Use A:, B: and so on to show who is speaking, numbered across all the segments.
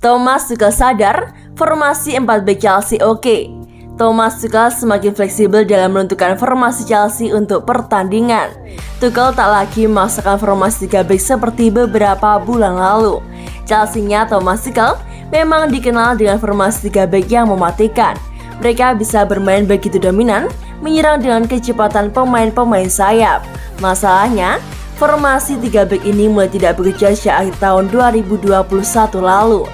A: Thomas Tuchel sadar formasi 4 back Chelsea oke. Thomas Tuchel semakin fleksibel dalam menentukan formasi Chelsea untuk pertandingan. Tuchel tak lagi memaksakan formasi 3 back seperti beberapa bulan lalu. Chelsea-nya Thomas Tuchel memang dikenal dengan formasi 3 back yang mematikan. Mereka bisa bermain begitu dominan, menyerang dengan kecepatan pemain-pemain sayap. Masalahnya, formasi 3 back ini mulai tidak bekerja sejak akhir tahun 2021 lalu.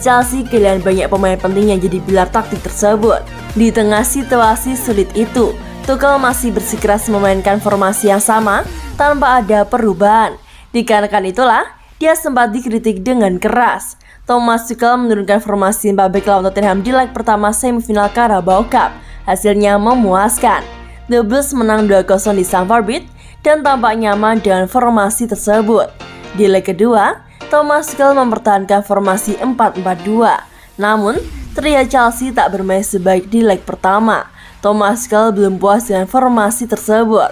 A: Chelsea kehilangan banyak pemain penting yang jadi pilar taktik tersebut. Di tengah situasi sulit itu, Tuchel masih bersikeras memainkan formasi yang sama tanpa ada perubahan. Dikarenakan itulah, dia sempat dikritik dengan keras. Thomas Tuchel menurunkan formasi 4 back lawan Tottenham di leg pertama semifinal Carabao Cup. Hasilnya memuaskan. The Blues menang 2-0 di Stamford Bridge dan tampak nyaman dengan formasi tersebut. Di leg kedua, Thomas Tuchel mempertahankan formasi 4-4-2. Namun, terlihat Chelsea tak bermain sebaik di leg pertama. Thomas Tuchel belum puas dengan formasi tersebut.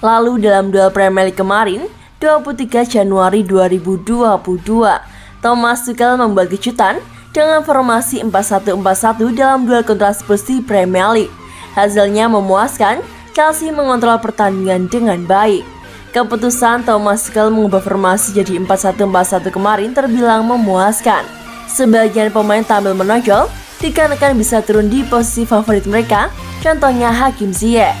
A: Lalu dalam duel Premier League kemarin, 23 Januari 2022, Thomas Tuchel membuat kejutan dengan formasi 4-1-4-1 dalam duel kontra Spurs di Premier League. Hasilnya memuaskan, Chelsea mengontrol pertandingan dengan baik. Keputusan Thomas Tuchel mengubah formasi jadi 4-1-4-1 kemarin terbilang memuaskan. Sebagian pemain tampil menonjol dikarenakan bisa turun di posisi favorit mereka, contohnya Hakim Ziyech.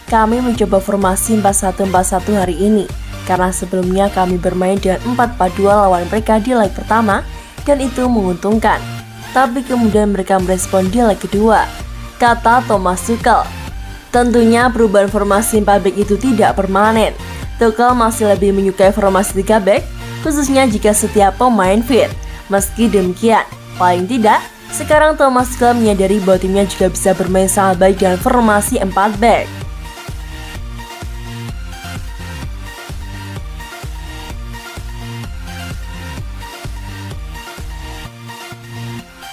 A: Kami mencoba formasi 4-1-4-1 hari ini, karena sebelumnya kami bermain dengan 4-4-2 lawan mereka di leg pertama, dan itu menguntungkan. Tapi kemudian mereka merespon di leg kedua, kata Thomas Tuchel. Tentunya perubahan formasi 4 back itu tidak permanen. Tuchel masih lebih menyukai formasi 3 back, khususnya jika setiap pemain fit. Meski demikian, paling tidak, sekarang Thomas Tuchel menyadari bahwa timnya juga bisa bermain sangat baik dengan formasi 4 back.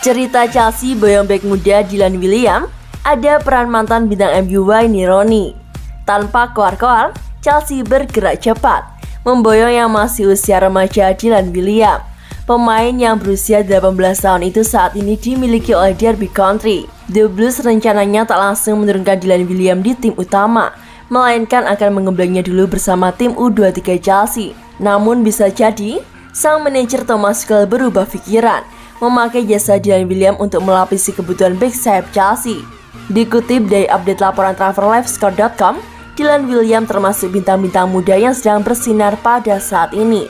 A: Cerita Chelsea boyong bek muda Dylan Wiliam, ada peran mantan bintang MU Wayne Rooney. Tanpa koar-koar, Chelsea bergerak cepat, memboyong yang masih usia remaja Dylan Wiliam. Pemain yang berusia 18 tahun itu saat ini dimiliki oleh Derby County. The Blues rencananya tak langsung menurunkan Dylan Wiliam di tim utama, melainkan akan mengemblengnya dulu bersama tim U23 Chelsea. Namun bisa jadi, sang manajer Thomas Tuchel berubah pikiran, memakai jasa Dylan Wiliam untuk melapisi kebutuhan back sayap Chelsea. Dikutip dari update laporan TransferLifeScore.com, Dylan Wiliam termasuk bintang-bintang muda yang sedang bersinar pada saat ini.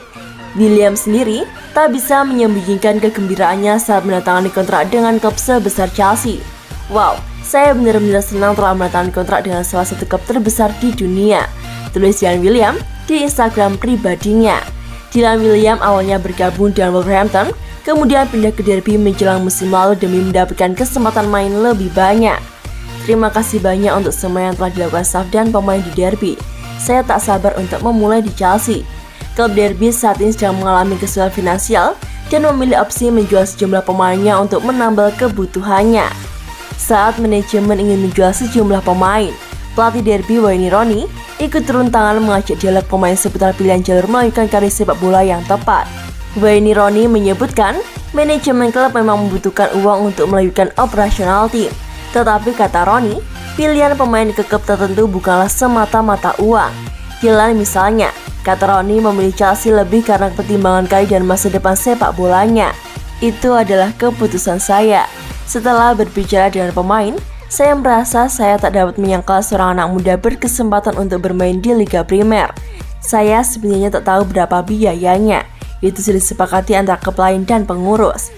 A: William sendiri tak bisa menyembunyikan kegembiraannya saat menandatangani kontrak dengan klub sebesar Chelsea. Wow, saya benar-benar senang telah menandatangani kontrak dengan salah satu klub terbesar di dunia, tulis Dylan Wiliam di Instagram pribadinya. Dylan Wiliam awalnya bergabung dengan Wolverhampton, kemudian pindah ke Derby menjelang musim lalu demi mendapatkan kesempatan main lebih banyak. Terima kasih banyak untuk semua yang telah dilakukan staff dan pemain di Derby. Saya tak sabar untuk memulai di Chelsea. Klub Derby saat ini sedang mengalami kesulitan finansial dan memilih opsi menjual sejumlah pemainnya untuk menambal kebutuhannya. Saat manajemen ingin menjual sejumlah pemain, pelatih Derby Wayne Rooney ikut turun tangan mengajak dialog pemain seputar pilihan jalur melanjutkan karir sepak bola yang tepat. Wayne Rooney menyebutkan manajemen klub memang membutuhkan uang untuk melanjutkan operasional tim. Tetapi kata Rooney, pilihan pemain ke klub tertentu bukanlah semata-mata uang. Dylan misalnya, kata Rooney memilih Chelsea lebih karena pertimbangan karir dan masa depan sepak bolanya. Itu adalah keputusan saya. Setelah berbicara dengan pemain, saya merasa saya tak dapat menyangkal seorang anak muda berkesempatan untuk bermain di Liga Primer. Saya sebenarnya tak tahu berapa biayanya. Itu sudah disepakati antara klub lain dan pengurus.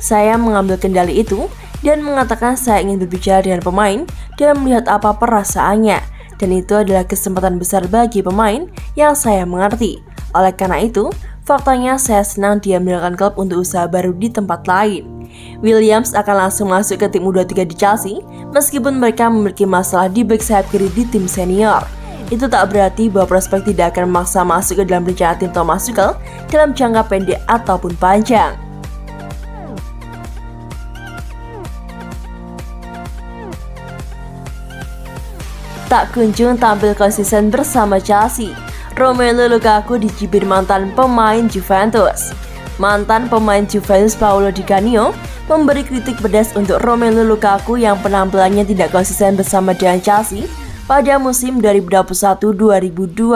A: Saya mengambil kendali itu dan mengatakan saya ingin berbicara dengan pemain dan melihat apa perasaannya. Dan itu adalah kesempatan besar bagi pemain yang saya mengerti. Oleh karena itu, faktanya saya senang dia meninggalkan klub untuk usaha baru di tempat lain. Williams akan langsung masuk ke tim U23 di Chelsea meskipun mereka memiliki masalah di back sayap kiri di tim senior. Itu tak berarti bahwa prospek tidak akan memaksa masuk ke dalam rencana tim Thomas Tuchel dalam jangka pendek ataupun panjang. Tak kunjung tampil konsisten bersama Chelsea, Romelu Lukaku dicibir mantan pemain Juventus. Mantan pemain Juventus Paolo Di Canio memberi kritik pedas untuk Romelu Lukaku yang penampilannya tidak konsisten bersama dengan Chelsea pada musim 2021-2022.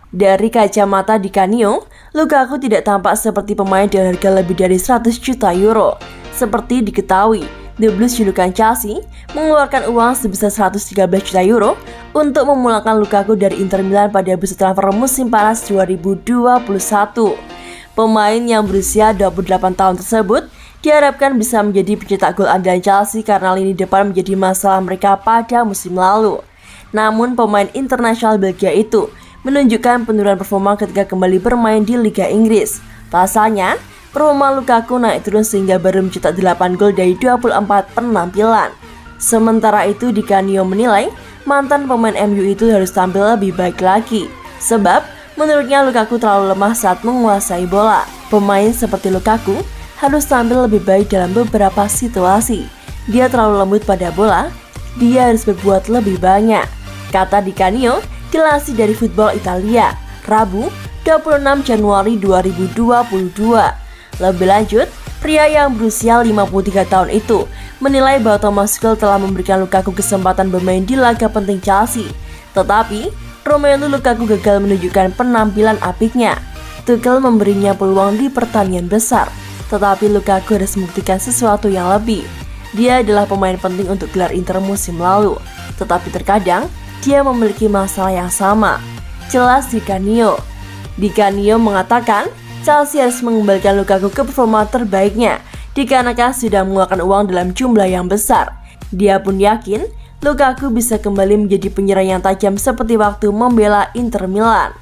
A: Dari kacamata Di Canio, Lukaku tidak tampak seperti pemain dengan harga lebih dari 100 juta euro. Seperti diketahui, The Blues julukan Chelsea mengeluarkan uang sebesar 113 juta euro untuk memulangkan Lukaku dari Inter Milan pada bursa transfer musim panas 2021. Pemain yang berusia 28 tahun tersebut diharapkan bisa menjadi pencetak gol andalan Chelsea karena lini depan menjadi masalah mereka pada musim lalu. Namun pemain internasional Belgia itu menunjukkan penurunan performa ketika kembali bermain di Liga Inggris. Pasalnya, performa Lukaku naik turun sehingga baru mencetak 8 gol dari 24 penampilan. Sementara itu, Di Canio menilai mantan pemain MU itu harus tampil lebih baik lagi. Sebab menurutnya Lukaku terlalu lemah saat menguasai bola. Pemain seperti Lukaku harus tampil lebih baik dalam beberapa situasi. Dia terlalu lembut pada bola, dia harus berbuat lebih banyak, kata Di Canio dilansir dari Football Italia, Rabu 26 Januari 2022. Lebih lanjut, pria yang berusia 53 tahun itu menilai bahwa Thomas Tuchel telah memberikan Lukaku kesempatan bermain di laga penting Chelsea. Tetapi Romelu Lukaku gagal menunjukkan penampilan apiknya. Tuchel memberinya peluang di pertandingan besar, tetapi Lukaku harus membuktikan sesuatu yang lebih. Dia adalah pemain penting untuk gelar Inter musim lalu, tetapi terkadang dia memiliki masalah yang sama. Jelas Di Canio. Di Canio mengatakan Chelsea harus mengembalikan Lukaku ke performa terbaiknya dikarenakan sudah mengeluarkan uang dalam jumlah yang besar. Dia pun yakin Lukaku bisa kembali menjadi penyerang yang tajam seperti waktu membela Inter Milan.